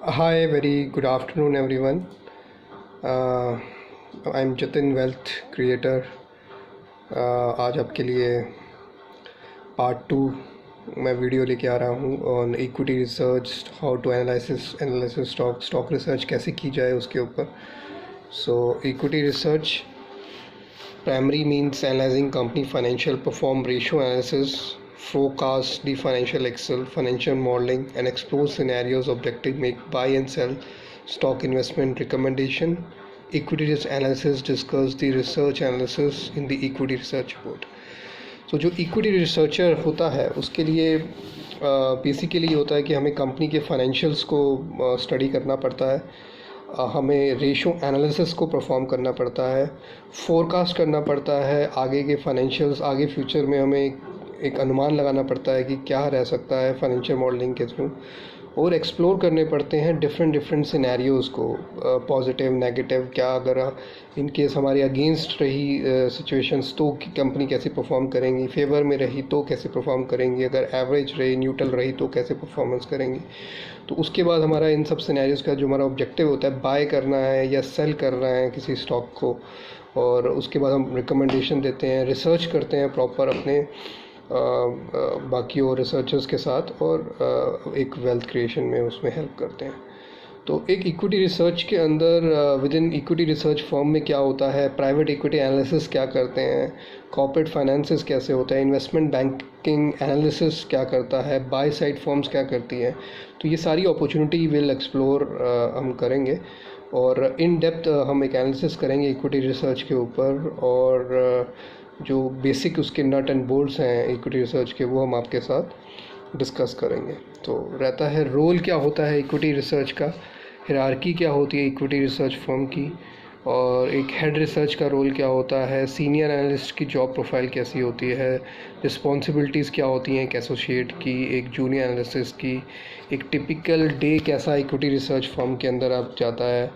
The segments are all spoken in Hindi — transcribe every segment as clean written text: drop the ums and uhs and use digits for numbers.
Hi, very good afternoon, everyone. Uh, I'm Jatin, wealth creator. आज आपके लिए पार्ट 2 मैं वीडियो लेके आ रहा हूँ on equity research, how to analysis stock research कैसे की जाए उसके ऊपर. So equity research primary means analysing company financial perform ratio analysis, forecast the financial excel, financial modeling, and explore scenarios, objective make buy and sell, stock investment recommendation, equity risk analysis, discuss the research analysis in the equity research report. तो जो इक्विटी रिसर्चर होता है उसके लिए बेसिकली होता है कि हमें कंपनी के फाइनेंशियल्स को स्टडी करना पड़ता है, हमें रेशो एनालिसिस को परफॉर्म करना पड़ता है, फोरकास्ट करना पड़ता है आगे के फाइनेंशियल्स, आगे फ्यूचर में हमें एक अनुमान लगाना पड़ता है कि क्या रह सकता है फाइनेंशियल मॉडलिंग के थ्रू, और एक्सप्लोर करने पड़ते हैं डिफरेंट सिनेरियोज़ को, पॉजिटिव नेगेटिव, क्या अगर इन केस हमारे अगेंस्ट रही सिचुएशंस तो कंपनी कैसे परफॉर्म करेंगी, फेवर में रही तो कैसे परफॉर्म करेंगी, अगर एवरेज रही, न्यूट्रल रही तो कैसे परफॉर्मेंस करेंगी. तो उसके बाद हमारा इन सब सिनेरियोज़ का जो हमारा ऑब्जेक्टिव होता है, बाय करना है या सेल करना है किसी स्टॉक को, और उसके बाद हम रिकमेंडेशन देते हैं, रिसर्च करते हैं प्रॉपर अपने बाकी और रिसर्चर्स के साथ, और एक वेल्थ क्रिएशन में उसमें हेल्प करते हैं. तो एक इक्विटी रिसर्च के अंदर with in equity research firm में क्या होता है, प्राइवेट इक्विटी एनालिसिस क्या करते हैं, कॉर्पोरेट फाइनेंसिस कैसे होता है, इन्वेस्टमेंट बैंकिंग एनालिसिस क्या करता है, बाय साइड फर्म्स क्या करती हैं. तो ये सारी अपॉर्चुनिटी विल एक्सप्लोर हम करेंगे, और इन डेप्थ हम एक एनालिसिस करेंगे इक्विटी रिसर्च के ऊपर, और जो बेसिक उसके नट एंड बोल्ट्स हैं इक्विटी रिसर्च के, वो हम आपके साथ डिस्कस करेंगे. तो रहता है रोल क्या होता है इक्विटी रिसर्च का, हिरार्की क्या होती है इक्विटी रिसर्च फर्म की, और एक हेड रिसर्च का रोल क्या होता है, सीनियर एनालिस्ट की जॉब प्रोफाइल कैसी होती है, रिस्पॉन्सिबिलिटीज़ क्या होती हैं एक एसोसिएट की, एक जूनियर एनालिस्ट की, एक टिपिकल डे कैसा इक्विटी रिसर्च फर्म के अंदर आप जाता है,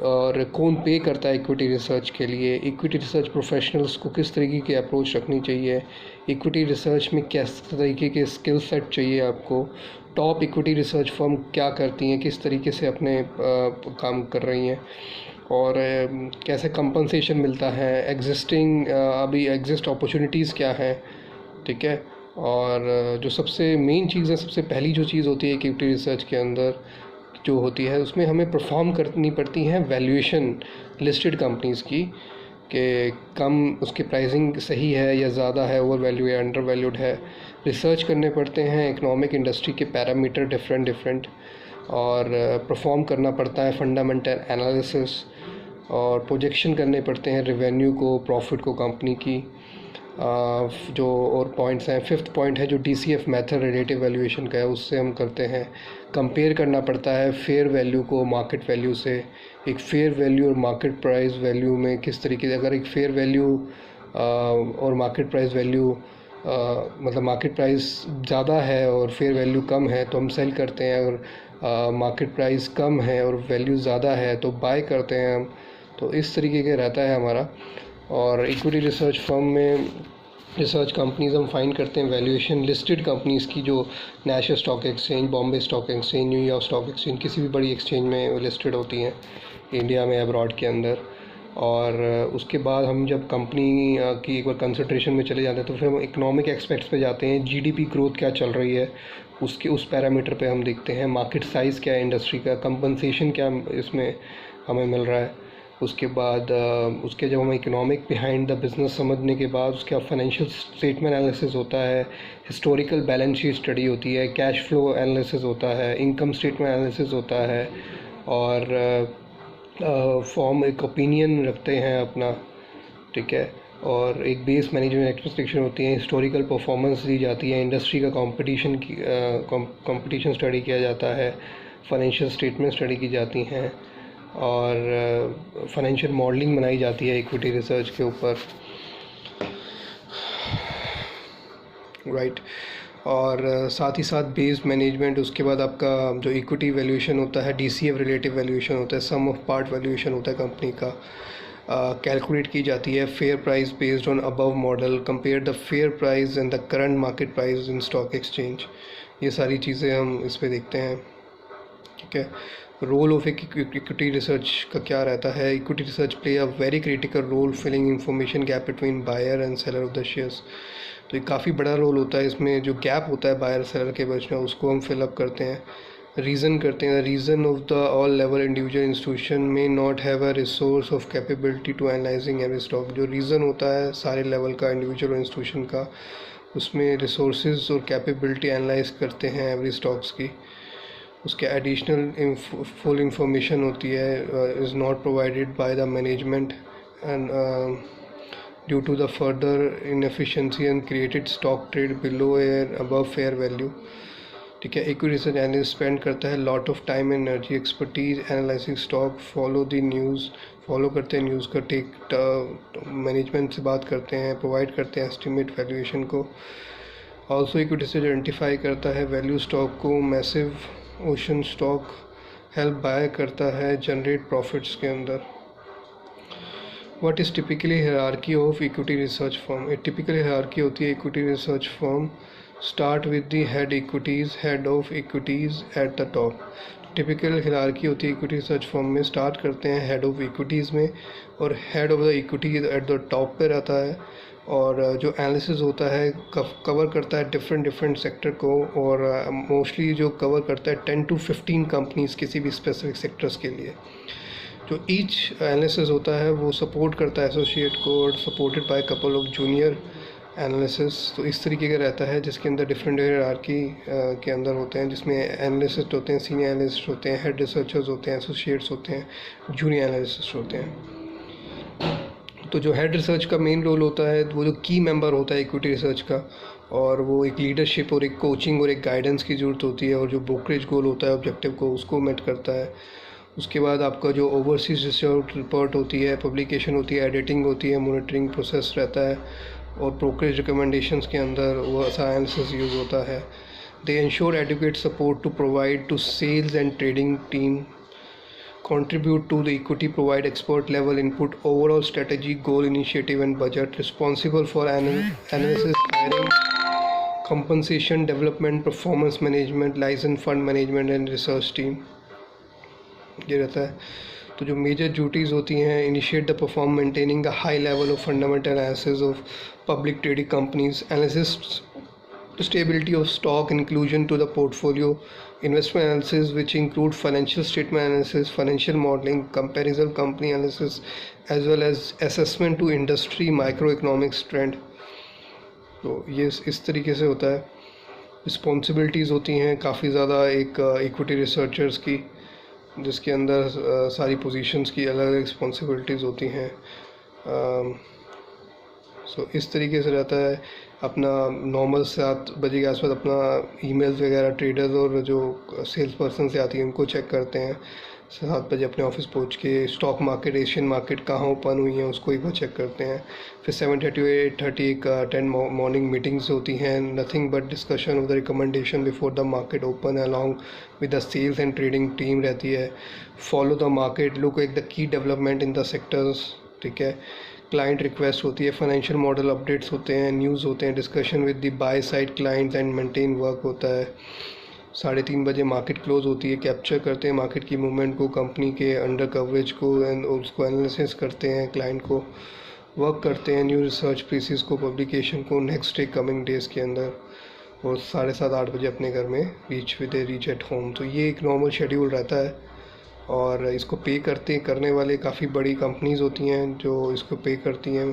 और कौन पे करता है इक्विटी रिसर्च के लिए, इक्विटी रिसर्च प्रोफेशनल्स को किस तरीके की अप्रोच रखनी चाहिए, इक्विटी रिसर्च में किस तरीके के स्किल सेट चाहिए आपको, टॉप इक्विटी रिसर्च फर्म क्या करती हैं, किस तरीके से अपने काम कर रही हैं, और कैसे कंपनसेशन मिलता है, एग्जिस्टिंग अभी एग्जिस्ट अपॉर्चुनिटीज़ क्या हैं. ठीक है. और जो सबसे मेन चीज़ है, सबसे पहली जो चीज़ होती है इक्विटी रिसर्च के अंदर जो होती है, उसमें हमें परफॉर्म करनी पड़ती हैं वैल्यूएशन लिस्टेड कंपनीज़ की, कि कम उसकी प्राइसिंग सही है या ज़्यादा है, ओवर वैल्यू है, अंडर वैल्यूड है. रिसर्च करने पड़ते हैं इकोनॉमिक इंडस्ट्री के पैरामीटर डिफरेंट, और परफॉर्म करना पड़ता है फंडामेंटल एनालिसिस, और प्रोजेक्शन करने पड़ते हैं रेवेन्यू को, प्रॉफिट को कंपनी की. जो और पॉइंट्स हैं, फिफ्थ पॉइंट है जो DCF मेथड रिलेटिव वैल्यूएशन का है, उससे हम करते हैं. कंपेयर करना पड़ता है फेयर वैल्यू को मार्केट वैल्यू से, एक फेयर वैल्यू और मार्केट प्राइस वैल्यू में किस तरीके से, अगर एक फेयर वैल्यू और मार्केट प्राइस वैल्यू मतलब मार्केट प्राइस ज़्यादा है और फेयर वैल्यू कम है तो हम सेल करते हैं, अगर मार्केट प्राइस कम है और वैल्यू ज़्यादा है तो बाय करते हैं हम. तो इस तरीके का रहता है हमारा. और इक्विटी रिसर्च फर्म में रिसर्च कंपनीज़ हम फाइंड करते हैं वैल्यूएशन लिस्टेड कंपनीज़ की, जो national stock exchange, Bombay stock exchange, New York stock exchange, किसी भी बड़ी एक्सचेंज में लिस्टेड होती हैं इंडिया में, अब्रॉड के अंदर. और उसके बाद हम जब कंपनी की एक बार कंसंट्रेशन में चले जाते हैं तो फिर हम इकोनॉमिक एस्पेक्ट्स पे जाते हैं, GDP ग्रोथ क्या चल रही है उसके, उस पैरामीटर पे हम देखते हैं, मार्केट साइज़ क्या है इंडस्ट्री का, कंपनसेशन क्या इसमें हमें मिल रहा है. उसके बाद उसके जब हम इकोनॉमिक बिहाइंड द बिज़नेस समझने के बाद उसके फाइनेंशियल स्टेटमेंट एनालिसिस होता है, हिस्टोरिकल बैलेंस शीट स्टडी होती है, कैश फ्लो एनालिसिस होता है, इनकम स्टेटमेंट एनालिसिस होता है, और फॉर्म एक ओपिनियन रखते हैं अपना. ठीक है. और एक बेस मैनेजमेंट एक्सपेक्टेशन होती है, हिस्टोरिकल परफॉर्मेंस दी जाती है, इंडस्ट्री का कंपटीशन स्टडी किया जाता है, फाइनेंशियल स्टेटमेंट स्टडी की जाती हैं, और फाइनेंशियल मॉडलिंग बनाई जाती है इक्विटी रिसर्च के ऊपर. राइट. और साथ ही साथ बेस मैनेजमेंट, उसके बाद आपका जो इक्विटी वैल्यूएशन होता है, DCF रिलेटिव वैल्यूएशन होता है, सम ऑफ पार्ट वैल्यूएशन होता है कंपनी का, कैलकुलेट की जाती है. Fair price based on above model, compare the fair price and the current market price in stock exchange. ये सारी चीज़ें हम इस पे देखते हैं. ठीक है। रोल ऑफ इक्विटी रिसर्च का क्या रहता है? Equity research play a very critical role filling information gap between buyer and seller of the shares. तो ये काफ़ी बड़ा रोल होता है इसमें, जो गैप होता है बायर सेलर के बीच में उसको हम फिलअप करते हैं, रीज़न करते हैं। Reason of the all level individual institution में not have a resource of capability to analysing every stock. जो रीज़न होता है सारे लेवल का इंडिविजुअल इंस्टीट्यूशन का, उसमें रिसोर्सेज और कैपेबिलिटी एनालाइज करते हैं एवरी स्टॉक्स की, उसके एडिशनल फुल इंफॉर्मेशन होती है is not provided by the management and due to the further inefficiency and created stock trade below or above fair value. ठीक है। इक्विटी रिसर्च एनालिस्ट स्पेंड करता है lot of time energy expertise analysing stock, follow the news, follow करते हैं न्यूज़ का, टेक मैनेजमेंट से बात करते हैं, प्रोवाइड करते हैं एस्टिमेट वैल्यूएशन को। ऑल्सो इक्विटी रिसर्च आइडेंटिफाई करता है वैल्यू स्टॉक को, massive ocean stock help by करता है जनरेट प्रॉफिट्स के अंदर। What is typically hierarchy of equity research firm? एक टिपिकल हायरार्की होती है equity research firm, start with the head of equities at the top. Typical hierarchy होती है इक्विटी रिसर्च फर्म में, स्टार्ट करते हैं हेड ऑफ इक्विटीज़ में और head of the equities at the top पे रहता है। और जो एनालिसिस होता है कवर करता है डिफरेंट सेक्टर को, और मोस्टली जो कवर करता है 10 to 15 कंपनीज़ किसी भी स्पेसिफिक सेक्टर्स के लिए। जो ईच एनालिसिस होता है वो सपोर्ट करता है एसोसिएट को, और supported by couple of junior analysis. तो इस तरीके का रहता है जिसके अंदर डिफरेंट हायरार्की के अंदर होते हैं, जिसमें एनालिस्ट होते हैं, सीनियर एनालिस्ट होते हैं, हेड रिसर्चर्स होते हैं, एसोसिएट्स होते हैं, जूनियर एनालिस्ट होते हैं। तो जो हेड रिसर्च का मेन रोल होता है वो जो की मेंबर होता है इक्विटी रिसर्च का, और वो एक लीडरशिप और एक कोचिंग और एक गाइडेंस की ज़रूरत होती है, और जो ब्रोकरेज गोल होता है ऑब्जेक्टिव को उसको मेट करता है। उसके बाद आपका जो ओवरसीज रिपोर्ट होती है, पब्लिकेशन होती है, एडिटिंग होती है, मॉनिटरिंग प्रोसेस रहता है, और ब्रोकरेज रिकमेंडेशंस के अंदर वो ऐसा एनालिसिस यूज़ होता है। They ensure adequate support to provide to sales and trading team, contribute to the equity, provide expert level input, overall strategy, goal, initiative and budget, responsible for analysis, hiring, compensation, development, performance management, license, fund management and research team, ये रहता है। तो जो मेजर ड्यूटीज़ होती हैं, initiate the perform maintaining the high level of fundamental analysis of public trading companies, analysis stability of stock, inclusion to the portfolio, investment analysis which include financial statement analysis, financial modeling, comparison company analysis, as well as assessment to industry microeconomics trend। तो ये इस तरीके से होता है। रिस्पॉन्सिबिलिटीज़ होती हैं काफ़ी ज़्यादा एक इक्विटी रिसर्चर्स की, जिसके अंदर सारी पोजीशंस की अलग अलग रिस्पॉन्सिबिलिटीज़ होती हैं। सो इस तरीके से रहता है। अपना नॉर्मल 7 बजे के आसपास अपना ईमेल्स वगैरह ट्रेडर्स और जो सेल्स पर्सन से आती है उनको चेक करते हैं। 7 बजे अपने ऑफिस पहुंच के स्टॉक मार्केट, एशियन मार्केट कहाँ ओपन हुई है उसको एक बार चेक करते हैं। फिर 7:30 to 8:30 का 10 मॉर्निंग मीटिंग्स होती हैं, nothing but discussion of the recommendation before the market open along with the sales and trading team रहती है। Follow the market, look at the key development in the sectors. ठीक है। क्लाइंट रिक्वेस्ट होती है, फाइनेंशियल मॉडल अपडेट्स होते हैं, न्यूज़ होते हैं, discussion with the by side clients and maintain work होता है। 3:30 बजे मार्केट क्लोज होती है, कैप्चर करते हैं मार्केट की मूवमेंट को, कंपनी के अंडर कवरेज को एंड उसको एनालिसिस करते हैं, क्लाइंट को वर्क करते हैं, न्यू रिसर्च पीसीस को, पब्लिकेशन को नेक्स्ट डे कमिंग डेज़ के अंदर, और 7:30-8 बजे अपने घर में रीच एट होम। तो ये एक नॉर्मल शेड्यूल रहता है। और इसको पे करने वाले काफ़ी बड़ी कंपनीज़ होती हैं जो इसको पे करती हैं।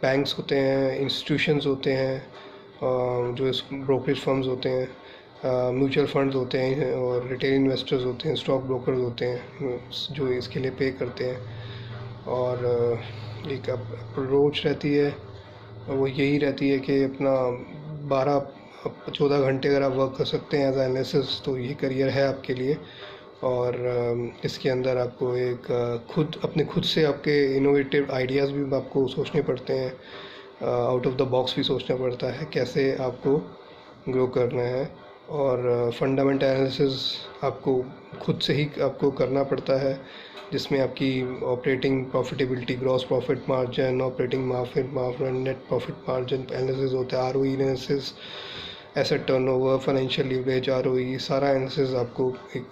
बैंक्स होते हैं, इंस्टीट्यूशंस होते हैं, जो ब्रोकरेज फर्म्स होते हैं, म्यूचुअल फंड्स होते हैं, और रिटेल इन्वेस्टर्स होते हैं, स्टॉक ब्रोकर्स होते हैं जो इसके लिए पे करते हैं। और एक अप्रोच रहती है, वो यही रहती है कि अपना 12-14 घंटे अगर आप वर्क कर सकते हैं एज एनालिसिस तो ये करियर है आपके लिए। और इसके अंदर आपको एक खुद से आपके इनोवेटिव आइडियाज़ भी आपको सोचने पड़ते हैं, आउट ऑफ द बॉक्स भी सोचना पड़ता है कैसे आपको ग्रो करना है। और फंडामेंटल एनालिसिस आपको खुद से ही आपको करना पड़ता है, जिसमें आपकी operating profitability, gross profit margin, operating margin, net profit margin analysis होता है, ROE analysis, asset turnover, financial leverage, ROE, सारा एनालिसिस आपको एक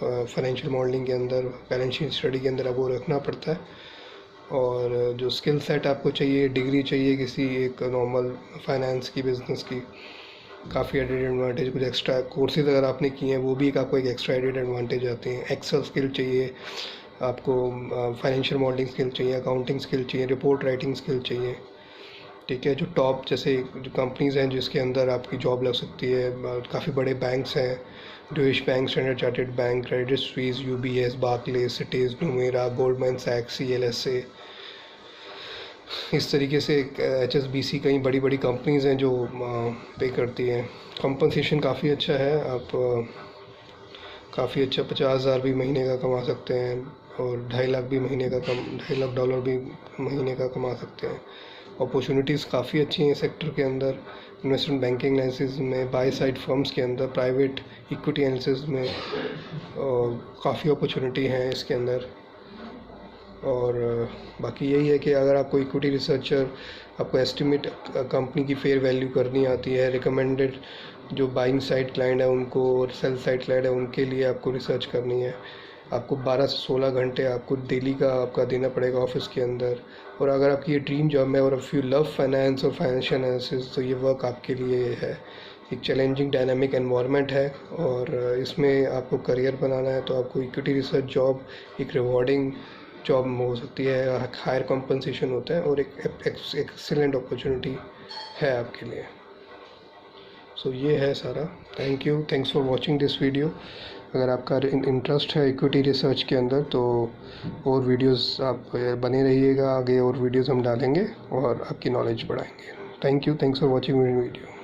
फाइनेंशियल मॉडलिंग के अंदर, बैलेंस शीट स्टडी के अंदर आपको रखना पड़ता है। और जो स्किल सेट आपको चाहिए, डिग्री चाहिए किसी एक नॉर्मल फाइनेंस की, बिजनेस की, काफ़ी एडेड एडवांटेज, कुछ एक्स्ट्रा कोर्सेज अगर आपने किए हैं वो भी आपको एक एक्स्ट्रा एडेड एडवांटेज आते हैं। एक्सेल स्किल चाहिए आपको, फाइनेंशियल मॉडलिंग स्किल चाहिए, अकाउंटिंग स्किल चाहिए, रिपोर्ट राइटिंग स्किल चाहिए। ठीक है, जो टॉप जैसे जो कंपनीज़ हैं जिसके अंदर आपकी जॉब लग सकती है, काफ़ी बड़े बैंक्स हैं, Deutsche Bank, Standard Chartered Bank, Credit Suisse, UBS, Barclays, Citis, Nomura, Goldman सैक्स, CLSA, इस तरीके से HSBC, कई बड़ी बड़ी कंपनीज़ हैं जो पे करती हैं। कंपनसेशन काफ़ी अच्छा है, आप काफ़ी अच्छा $50,000 भी महीने का कमा सकते हैं और $2.5 लाख भी महीने का $2.5 लाख भी महीने का कमा सकते हैं। अपॉर्चुनिटीज़ काफ़ी अच्छी हैं इस सेक्टर के अंदर, इन्वेस्टमेंट बैंकिंग एनालिसिस में, बाय साइड फर्म्स के अंदर, प्राइवेट इक्विटी एनालिसिस में काफ़ी अपॉर्चुनिटी हैं इसके अंदर। और बाकी यही है कि अगर आपको इक्विटी रिसर्चर, आपको एस्टिमेट कंपनी की फेयर वैल्यू करनी आती है, रिकमेंडेड जो बाइंग साइड क्लाइंट है उनको और सेल साइड क्लाइंट है उनके लिए आपको रिसर्च करनी है, आपको 12 से 16 घंटे आपको डेली का आपका देना पड़ेगा ऑफिस के अंदर। और अगर आपकी ये ड्रीम जॉब है और इफ़ यू लव फाइनेंस और फाइनेंशियल एनालिसिस, तो ये वर्क आपके लिए है। एक चैलेंजिंग डायनामिक एनवायरनमेंट है और इसमें आपको करियर बनाना है तो आपको इक्विटी रिसर्च जॉब एक रिवॉर्डिंग जॉब हो सकती है, हायर कंपनसेशन होता है और एक एक्सीलेंट अपॉर्चुनिटी है आपके लिए। सो ये है सारा। Thanks for watching this video. अगर आपका इंटरेस्ट है इक्विटी रिसर्च के अंदर तो और वीडियोस आप बने रहिएगा, आगे और वीडियोस हम डालेंगे और आपकी नॉलेज बढ़ाएंगे। Thanks for watching video.